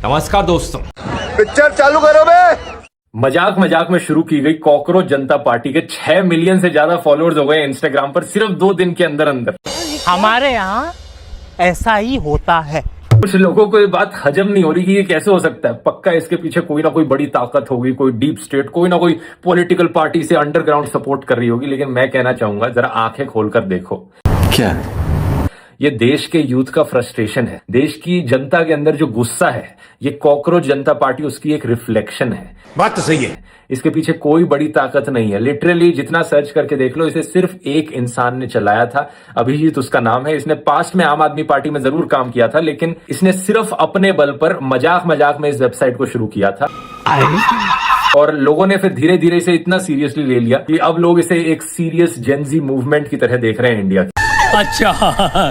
नमस्कार दोस्तों। पिक्चर चालू करो बे। मजाक मजाक में शुरू की गई कॉकरोच जनता पार्टी के 6 मिलियन से ज्यादा फॉलोअर्स हो गए इंस्टाग्राम पर सिर्फ 2 दिन के अंदर अंदर। हमारे यहाँ ऐसा ही होता है। कुछ लोगों को ये बात हजम नहीं हो रही कि ये कैसे हो सकता है। पक्का इसके पीछे कोई ना कोई बड़ी ताकत होगी, कोई डीप स्टेट, कोई ना कोई पॉलिटिकल पार्टी से अंडरग्राउंड सपोर्ट कर रही होगी। लेकिन मैं कहना चाहूंगा जरा आंखें खोलकर देखो। क्या ये देश के यूथ का फ्रस्ट्रेशन है, देश की जनता के अंदर जो गुस्सा है, ये कॉकरोच जनता पार्टी उसकी एक रिफ्लेक्शन है। बात तो सही है। इसके पीछे कोई बड़ी ताकत नहीं है। लिटरली जितना सर्च करके देख लो, इसे सिर्फ एक इंसान ने चलाया था, अभिजीत उसका नाम है। इसने पास्ट में आम आदमी पार्टी में जरूर काम किया था, लेकिन इसने सिर्फ अपने बल पर मजाक मजाक में इस वेबसाइट को शुरू किया था। और लोगों ने फिर धीरे धीरे इसे इतना सीरियसली ले लिया कि अब लोग इसे एक सीरियस जेनजी मूवमेंट की तरह देख रहे हैं इंडिया की। अच्छा,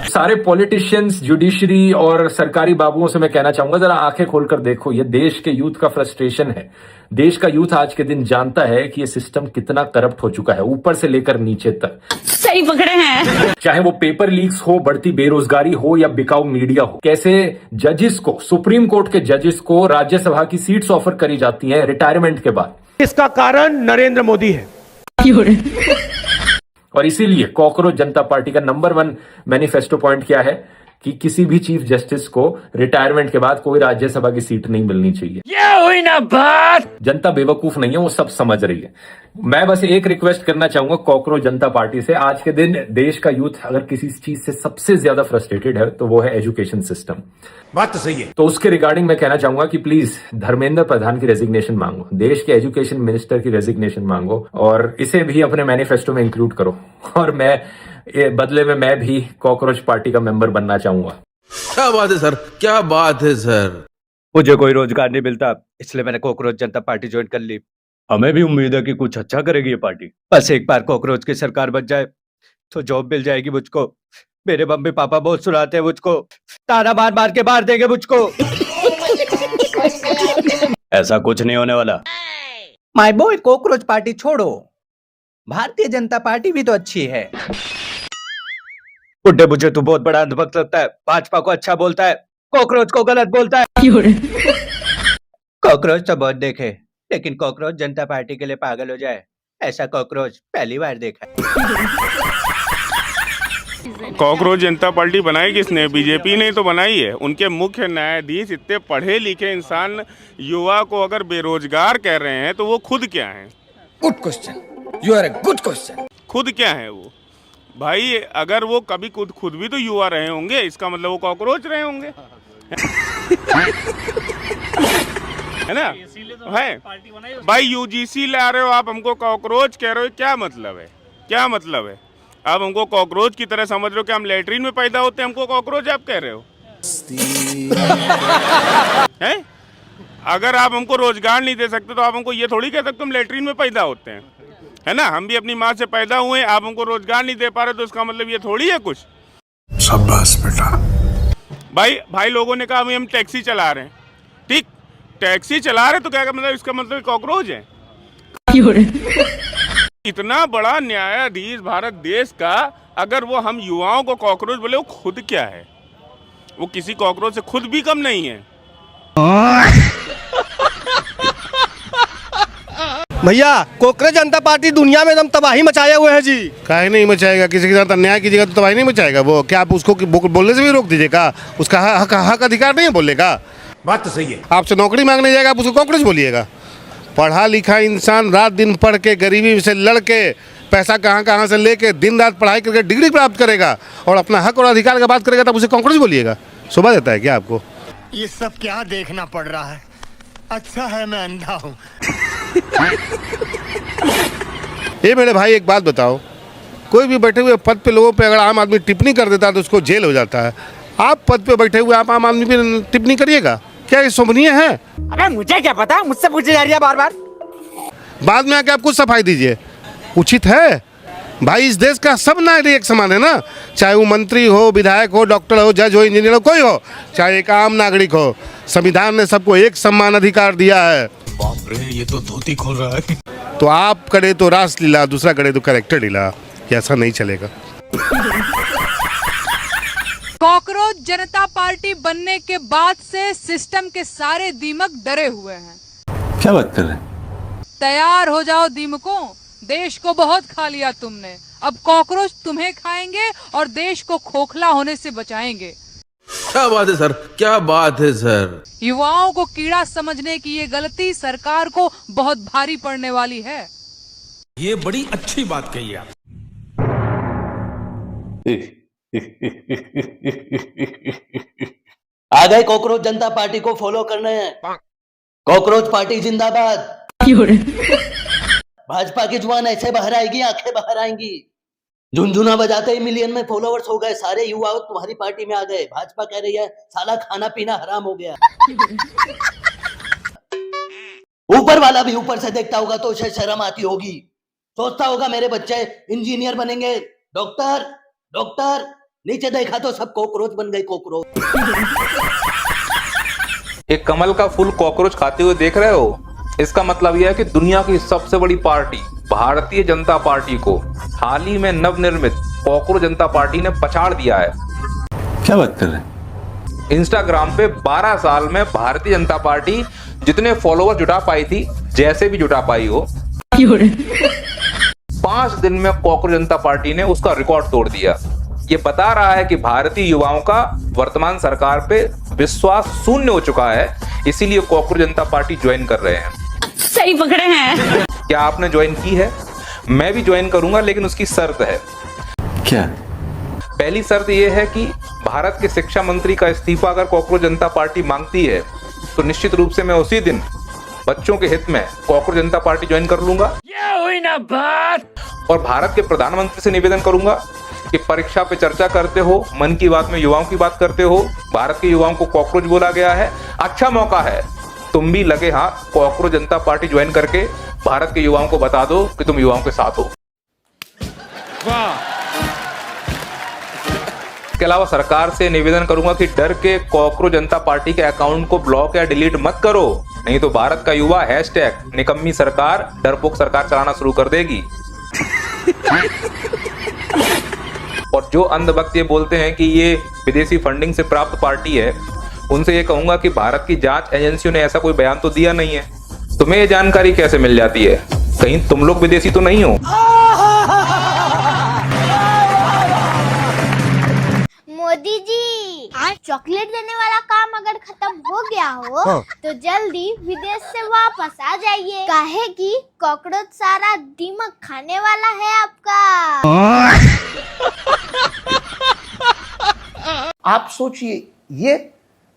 सारे पॉलिटिशियंस, जुडिशरी और सरकारी बाबुओं से मैं कहना चाहूंगा जरा आंखें खोलकर देखो। ये देश के यूथ का फ्रस्ट्रेशन है। देश का यूथ आज के दिन जानता है कि ये सिस्टम कितना करप्ट हो चुका है, ऊपर से लेकर नीचे तक। सही पकड़े हैं। चाहे वो पेपर लीक्स हो, बढ़ती बेरोजगारी हो या बिकाऊ मीडिया हो, कैसे जजेस को, सुप्रीम कोर्ट के जजेस को राज्यसभा की सीट्स ऑफर करी जाती हैं रिटायरमेंट के बाद। इसका कारण नरेंद्र मोदी है। और इसीलिए कॉकरोच जनता पार्टी का नंबर 1 मैनिफेस्टो पॉइंट क्या है कि किसी भी चीफ जस्टिस को रिटायरमेंट के बाद कोई राज्यसभा की सीट नहीं मिलनी चाहिए। ये हुई ना बात। जनता बेवकूफ नहीं है, वो सब समझ रही है। मैं बस एक रिक्वेस्ट करना चाहूंगा कॉकरोच जनता पार्टी से। आज के दिन देश का यूथ अगर किसी चीज से सबसे ज्यादा फ्रस्ट्रेटेड है तो वो है एजुकेशन सिस्टम। बात तो सही है। तो उसके रिगार्डिंग मैं कहना चाहूंगा कि प्लीज धर्मेंद्र प्रधान की रेजिग्नेशन मांगो, देश के एजुकेशन मिनिस्टर की रेजिग्नेशन मांगो और इसे भी अपने मैनिफेस्टो में इंक्लूड करो। और मैं बदले में मैं भी कॉकरोच पार्टी का मेंबर बनना चाहूंगा। क्या बात है सर, क्या बात है सर। मुझे कोई रोजगार नहीं मिलता, इसलिए मैंने कॉकरोच जनता पार्टी ज्वाइन कर ली। हमें भी उम्मीद है कि कुछ अच्छा करेगी ये पार्टी। बस एक बार कॉकरोच की सरकार बच जाए तो जॉब मिल जाएगी मुझको। मेरे मम्मी पापा बहुत सुनाते हैं मुझको, ताना मार मार के मार देंगे मुझको। ऐसा कुछ नहीं होने वाला। माय बॉय, कॉकरोच पार्टी छोड़ो, भारतीय जनता पार्टी भी तो अच्छी है। बुड्ढे मुझे तू बहुत बड़ा अंधभक्त लगता है। भाजपा को अच्छा बोलता है, कॉकरोच को गलत बोलता है। कॉकरोच तो बहुत देखे, लेकिन कॉकरोच जनता पार्टी के लिए पागल हो जाए ऐसा कॉकरोच पहली बार देखा है। कॉकरोच जनता पार्टी बनाई किसने? बीजेपी ने तो बनाई है। उनके मुख्य न्यायाधीश इतने पढ़े लिखे इंसान युवा को अगर बेरोजगार कह रहे हैं तो वो खुद क्या हैं? Good question, you are a good question. खुद क्या है वो भाई? अगर वो कभी खुद भी तो युवा रहे होंगे, इसका मतलब वो कॉकरोच रहे होंगे। है ना? है भाई, यूजीसी ला रहे हो आप, हमको कॉकरोच कह रहे हो, क्या मतलब है? क्या मतलब है? आप हमको कॉकरोच की तरह समझ रहे हो कि हम लेटरिन में पैदा होते हैं, हमको कॉकरोच आप कह रहे हो? हैं? अगर आप हमको रोजगार नहीं दे सकते तो आप हमको ये थोड़ी कह सकते हम लेटरिन में पैदा होते हैं। है ना? हम भी अपनी माँ से पैदा हुए, आप हमको रोजगार नहीं दे पा रहे तो इसका मतलब ये थोड़ी है कुछ। शाबाश बेटा। भाई लोगों ने कहा हम टैक्सी चला रहे हैं, ठीक, टैक्सी चला रहे तो क्या मतलब इसका मतलब कॉकरोच है? इतना बड़ा न्यायाधीश भारत देश का, अगर वो हम युवाओं को कॉकरोच बोले, वो खुद क्या है? वो किसी कॉकरोच से खुद भी कम नहीं है। भैया, कॉकरोच जनता पार्टी दुनिया में एकदम तबाही मचाए हुए है जी। काहे नहीं मचाएगा? किसी के साथ अन्याय कीजिएगा तो तबाही नहीं मचाएगा वो? क्या आप उसको बोलने से भी रोक दीजिएगा? उसका हक अधिकार नहीं है बोलने का। बात तो सही है। आपसे नौकरी मांगने जाएगा, आप उसको कॉकरोच बोलिएगा? पढ़ा लिखा इंसान रात दिन पढ़ के गरीबी से लड़ के पैसा कहाँ से लेके दिन रात पढ़ाई करके डिग्री प्राप्त करेगा और अपना हक और अधिकार का बात करेगा, तब उसे कॉकरोच बोलिएगा? शोभा देता है क्या आपको? ये सब क्या देखना पड़ रहा है? अच्छा है मैं अंधा हूँ। ये मेरे भाई एक बात बताओ, कोई भी बैठे हुए पद पे लोगों पे अगर आम आदमी टिप्पणी कर देता है तो उसको जेल हो जाता है। आप पद पे बैठे हुए आप आम आदमी पे टिप्पणी करिएगा? क्या ये शोभनीय है? अबे मुझे क्या पता, मुझसे पूछे जा रही है बार बार। बाद में आके आप कुछ सफाई दीजिए, उचित है? भाई इस देश का सब नागरिक एक समान है ना, चाहे वो मंत्री हो, विधायक हो, डॉक्टर हो, जज हो, इंजीनियर हो, कोई हो, चाहे एक आम नागरिक हो। संविधान ने सबको एक समान अधिकार दिया है। बाप रे, ये तो धोती खोल रहा है। तो आप करे तो रासलीला, दूसरा करे तो कैरेक्टर लीला, ऐसा नहीं चलेगा। कॉकरोच जनता पार्टी बनने के बाद से सिस्टम के सारे दीमक डरे हुए हैं। क्या बात कर रहे हैं? तैयार हो जाओ दीमकों, देश को बहुत खा लिया तुमने, अब कॉकरोच तुम्हें खाएंगे और देश को खोखला होने से बचाएंगे। क्या बात है सर, क्या बात है सर। युवाओं को कीड़ा समझने की ये गलती सरकार को बहुत भारी पड़ने वाली है। ये बड़ी अच्छी बात कही आप। आ गए कॉकरोच जनता पार्टी को फॉलो करने। कॉकरोच पार्टी जिंदाबाद। भाजपा की जुबान ऐसे बाहर आएगी, आंखें बाहर आएंगी। झुनझुना बजाते ही मिलियन में फॉलोवर्स हो गए, सारे युवा तुम्हारी पार्टी में आ गए। भाजपा कह रही है साला खाना पीना हराम हो गया। ऊपर वाला भी ऊपर से देखता होगा तो उसे शर्म आती होगी, सोचता होगा मेरे बच्चे इंजीनियर बनेंगे, डॉक्टर डॉक्टर। नीचे देखा तो सब कॉकरोच बन गए, कॉकरोच। एक कमल का फूल कॉकरोच खाते हुए देख रहे हो, इसका मतलब यह है कि दुनिया की सबसे बड़ी पार्टी भारतीय जनता पार्टी को हाल ही में नवनिर्मित कॉकरोच जनता पार्टी ने पछाड़ दिया है। क्या बात कर रहे हैं? इंस्टाग्राम पे 12 साल में भारतीय जनता पार्टी जितने फॉलोवर जुटा पाई थी, जैसे भी जुटा पाई हो, 5 दिन में कॉकरोच जनता पार्टी ने उसका रिकॉर्ड तोड़ दिया। ये बता रहा है कि भारतीय युवाओं का वर्तमान सरकार पे विश्वास शून्य हो चुका है, इसीलिए कॉकरोच जनता पार्टी ज्वाइन कर रहे हैं। सही पकड़े हैं। क्या आपने ज्वाइन की है? मैं भी ज्वाइन करूंगा, लेकिन उसकी शर्त है। क्या? पहली शर्त यह है कि भारत के शिक्षा मंत्री का इस्तीफा अगर कॉकरोच जनता पार्टी मांगती है तो निश्चित रूप से मैं उसी दिन बच्चों के हित में कॉकरोच जनता पार्टी ज्वाइन कर लूंगा। ये हुई ना बात। और भारत के प्रधानमंत्री से निवेदन करूंगा कि परीक्षा पे चर्चा करते हो, मन की बात में युवाओं की बात करते हो, भारत के युवाओं को कॉकरोच बोला गया है, अच्छा मौका है, तुम भी लगे हाथ कॉकरोच जनता पार्टी ज्वाइन करके भारत के युवाओं को बता दो कि तुम युवाओं के साथ हो। इसके अलावा सरकार से निवेदन करूंगा कि डर के कॉकरोच जनता पार्टी के अकाउंट को ब्लॉक या डिलीट मत करो, नहीं तो भारत का युवा हैशटैग निकम्मी सरकार, डरपोक सरकार चलाना शुरू कर देगी। और जो अंधभक्त ये बोलते हैं कि ये विदेशी फंडिंग से प्राप्त पार्टी है, उनसे ये कहूंगा कि भारत की जांच एजेंसियों ने ऐसा कोई बयान तो दिया नहीं है। तुम्हें ये जानकारी कैसे मिल जाती है? कहीं तुम लोग विदेशी तो नहीं हो? मोदी जी, आज चॉकलेट देने वाला काम अगर खत्म हो गया हो तो जल्दी विदेश से वापस आ जाइए, काहे कि कॉकरोच सारा दीमक खाने वाला है आपका। आप सोचिए, ये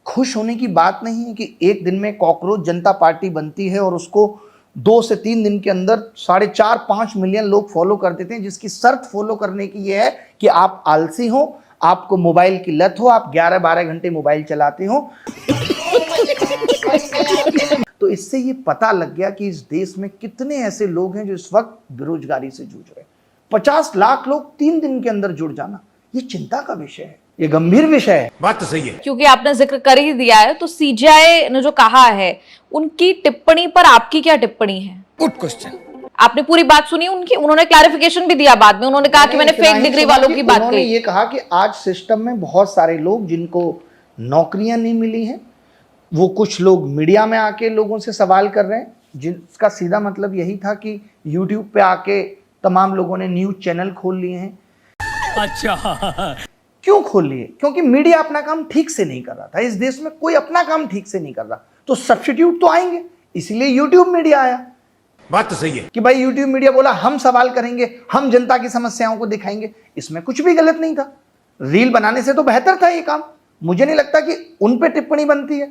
खुश होने की बात नहीं है कि एक दिन में कॉकरोच जनता पार्टी बनती है और उसको 2 से 3 दिन के अंदर 4.5-5 मिलियन लोग फॉलो कर देते हैं, जिसकी शर्त फॉलो करने की ये है कि आप आलसी हो, आपको मोबाइल की लत हो, आप 11-12 घंटे मोबाइल चलाते हो। तो इससे ये पता लग गया कि इस देश में कितने ऐसे लोग हैं जो इस वक्त बेरोजगारी से जूझ रहे हैं। 50 लाख लोग 3 दिन के अंदर जुड़ जाना, ये चिंता का विषय है, ये गंभीर विषय है। बात तो सही है। क्योंकि आपने जिक्र कर ही दिया है, तो सीजीआई ने जो कहा है, उनकी टिप्पणी पर आपकी क्या टिप्पणी है? Good question. आपने पूरी बात सुनी उनकी? उन्होंने क्लैरिफिकेशन भी दिया बाद में, उन्होंने कहा कि मैंने फेक डिग्री वालों की बात उन्होंने कही। ये कहा कि आज सिस्टम में बहुत सारे लोग जिनको नौकरियां नहीं मिली हैं, वो कुछ लोग मीडिया में आके लोगों से सवाल कर रहे हैं, जिसका सीधा मतलब यही था कि यूट्यूब पे आके तमाम लोगों ने न्यूज चैनल खोल लिए हैं। अच्छा, क्यों खोल लिए? क्योंकि मीडिया अपना काम ठीक से नहीं कर रहा था। इस देश में कोई अपना काम ठीक से नहीं कर रहा, तो सब्स्टिट्यूट तो आएंगे, इसलिए यूट्यूब मीडिया आया। बात तो सही है कि भाई यूट्यूब मीडिया बोला हम सवाल करेंगे, हम जनता की समस्याओं को दिखाएंगे, इसमें कुछ भी गलत नहीं था। रील बनाने से तो बेहतर था ये काम। मुझे नहीं लगता कि उन पे टिप्पणी बनती है।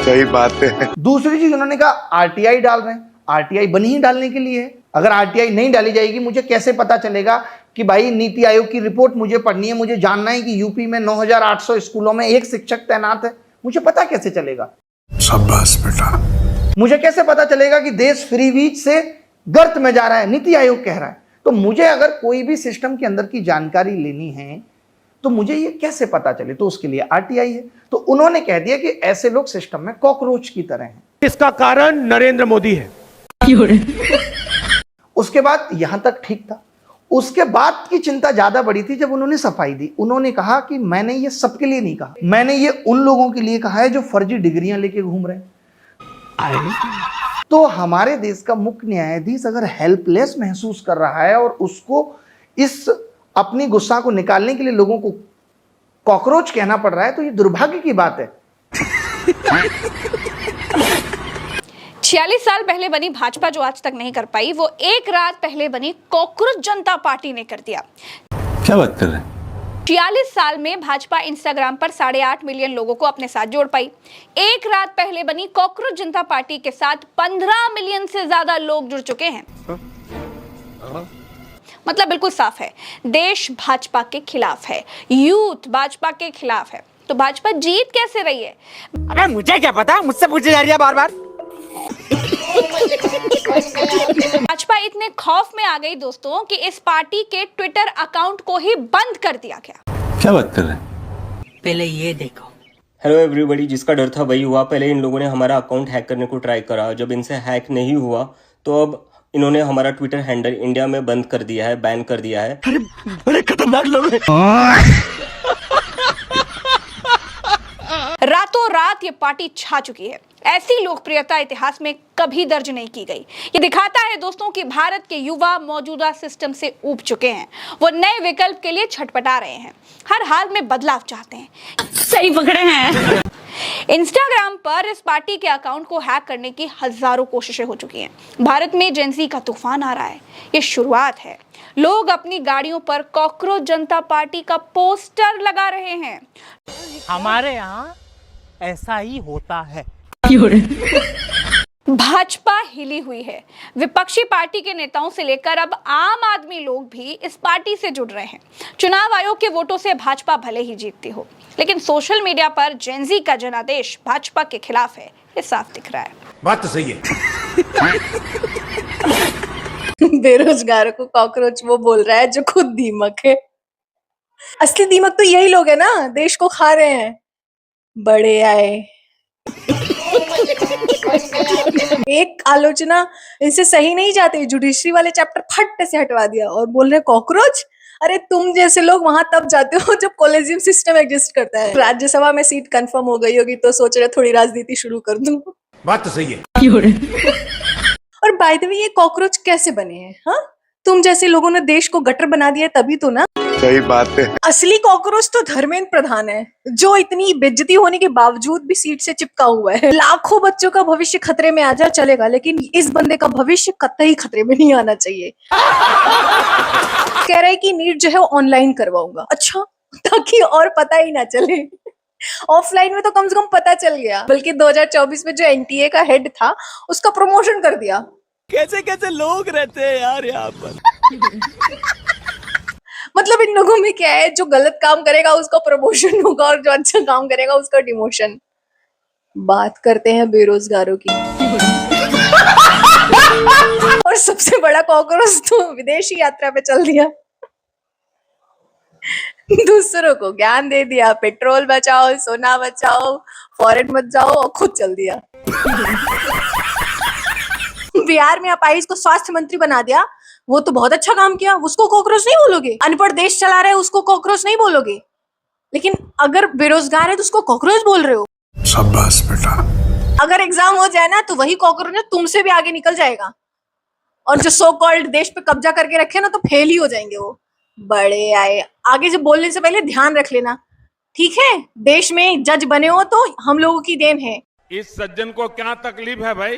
सही बात है। दूसरी चीज, उन्होंने कहा आरटीआई डाल रहे हैं। आरटीआई बनी ही डालने के लिए है। अगर आरटीआई नहीं डाली जाएगी, मुझे कैसे पता चलेगा कि भाई नीति आयोग की रिपोर्ट मुझे पढ़नी है, मुझे जानना है कि यूपी में 9,800 स्कूलों में 1 शिक्षक तैनात है, मुझे पता कैसे चलेगा? शाबाश बेटा। मुझे कैसे पता चलेगा कि देश फ्री बीज से गर्त में जा रहा है? नीति आयोग कह रहा है। तो मुझे अगर कोई भी सिस्टम के अंदर की जानकारी लेनी है तो मुझे ये कैसे पता चले? तो उसके लिए आरटीआई है। तो उन्होंने कह दिया कि ऐसे लोग सिस्टम में कॉकरोच की तरह हैं। इसका कारण नरेंद्र मोदी है। उसके बाद यहां तक ठीक था। उसके बाद की चिंता ज्यादा बड़ी थी जब उन्होंने सफाई दी। उन्होंने कहा कि मैंने ये सबके लिए नहीं कहा, मैंने ये उन लोगों के लिए कहा है जो फर्जी डिग्रियां लेके घूम रहे हैं। तो हमारे देश का मुख्य न्यायाधीश अगर हेल्पलेस महसूस कर रहा है और उसको इस अपनी गुस्सा को निकालने के लिए लोगों को कॉकरोच कहना पड़ रहा है, तो ये दुर्भाग्य की बात है। 46 साल पहले बनी भाजपा जो आज तक नहीं कर पाई, वो एक रात पहले बनी कॉकरोच जनता पार्टी ने कर दिया। क्या बात कर रहे हैं? 46 साल में भाजपा इंस्टाग्राम पर 8.5 मिलियन लोगों को अपने साथ जोड़ पाई। एक रात पहले बनी कॉकरोच जनता पार्टी के साथ 15 मिलियन से ज्यादा लोग जुड़ चुके हैं। मतलब बिल्कुल साफ है, देश भाजपा के खिलाफ है, यूथ भाजपा के खिलाफ है। तो भाजपा जीत कैसे रही है? अरे मुझे क्या पता, मुझसे पूछे जा रही है बार बार। भाजपा इतने खौफ में आ गई दोस्तों कि इस पार्टी के ट्विटर अकाउंट को ही बंद कर दिया गया। क्या बात कर रहे हैं? पहले ये देखो। हेलो एवरीबॉडी, जिसका डर था वही हुआ। पहले इन लोगों ने हमारा अकाउंट हैक करने को ट्राई करा, जब इनसे हैक नहीं हुआ तो अब इन्होंने हमारा ट्विटर हैंडल इंडिया में बंद कर दिया है, बैन कर दिया है। अरे बड़े खतरनाक लोग हैं। रातों रात ये पार्टी छा चुकी है। ऐसी लोकप्रियता इतिहास में कभी दर्ज नहीं की गई। ये दिखाता है दोस्तों कि भारत के युवा मौजूदा सिस्टम से ऊब चुके हैं। वो नए विकल्प के लिए छटपटा रहे हैं, हर हाल में बदलाव चाहते हैं। सही पकड़े हैं। इंस्टाग्राम पर इस पार्टी के अकाउंट को हैक करने की हजारों कोशिशें हो चुकी हैं। भारत में जेंजी का तूफान आ रहा है, ये शुरुआत है। लोग अपनी गाड़ियों पर कॉकरोच जनता पार्टी का पोस्टर लगा रहे हैं। हमारे यहाँ ऐसा ही होता है। भाजपा हिली हुई है। विपक्षी पार्टी के नेताओं से लेकर अब आम आदमी लोग भी इस पार्टी से जुड़ रहे हैं। चुनाव आयोग के वोटों से भाजपा भले ही जीतती हो, लेकिन सोशल मीडिया पर जेंजी का जनादेश भाजपा के खिलाफ है, ये साफ दिख रहा है। बात तो सही है। बेरोजगारों को कॉकरोच वो बोल रहा है जो खुद दीमक है। असली दीमक तो यही लोग है ना, देश को खा रहे हैं। बड़े आए। एक आलोचना इनसे सही नहीं जाती, जुडिशरी वाले चैप्टर फट से हटवा दिया और बोल रहे कॉकरोच। अरे तुम जैसे लोग वहां तब जाते हो जब कॉलेजियम सिस्टम एग्जिस्ट करता है। राज्यसभा में सीट कंफर्म हो गई होगी तो सोच रहे थोड़ी राजनीति शुरू कर दूं। बात तो सही है। और बाय द वे ये कॉकरोच कैसे बने हैं? हाँ, तुम जैसे लोगों ने देश को गटर बना दिया तभी तो ना। सही बात है। असली कॉकरोच तो धर्मेंद्र प्रधान है, जो इतनी बेइज्जती होने के बावजूद भी सीट से चिपका हुआ है। लाखों बच्चों का भविष्य खतरे में आ जाए चलेगा, लेकिन इस बंदे का भविष्य कतई खतरे में नहीं आना चाहिए। कह रहा है कि नीट जो है वो ऑनलाइन करवाऊंगा। अच्छा, ताकि और पता ही ना चले। ऑफलाइन में तो कम से कम पता चल गया, बल्कि 2024 में जो एनटीए का हेड था उसका प्रमोशन कर दिया। कैसे कैसे लोग रहते हैं यार यहाँ पर। मतलब इन लोगों में क्या है, जो गलत काम करेगा उसका प्रमोशन होगा और जो अच्छा काम करेगा उसका डिमोशन। बात करते हैं बेरोजगारों की। और सबसे बड़ा कॉकरोच तो विदेशी यात्रा पे चल दिया। दूसरों को ज्ञान दे दिया, पेट्रोल बचाओ, सोना बचाओ, फॉरेन मत जाओ, और खुद चल दिया। बिहार में अपाहिज को स्वास्थ्य मंत्री बना दिया, वो तो बहुत अच्छा काम किया, उसको कॉकरोच नहीं बोलोगे। अनपढ़ देश चला रहे उसको कॉकरोच नहीं बोलोगे, लेकिन अगर बेरोजगार है तो उसको कॉकरोच बोल रहे हो। शाबाश बेटा। अगर एग्जाम हो जाए ना तो वही कॉकरोच तुमसे भी आगे निकल जाएगा, और जो सो कॉल्ड देश पे कब्जा करके रखे ना तो फेल ही हो जाएंगे वो। बड़े आए। आगे से बोलने से पहले ध्यान रख लेना, ठीक है? देश में जज बने हो तो हम लोगों की देन है। इस सज्जन को क्या तकलीफ है भाई?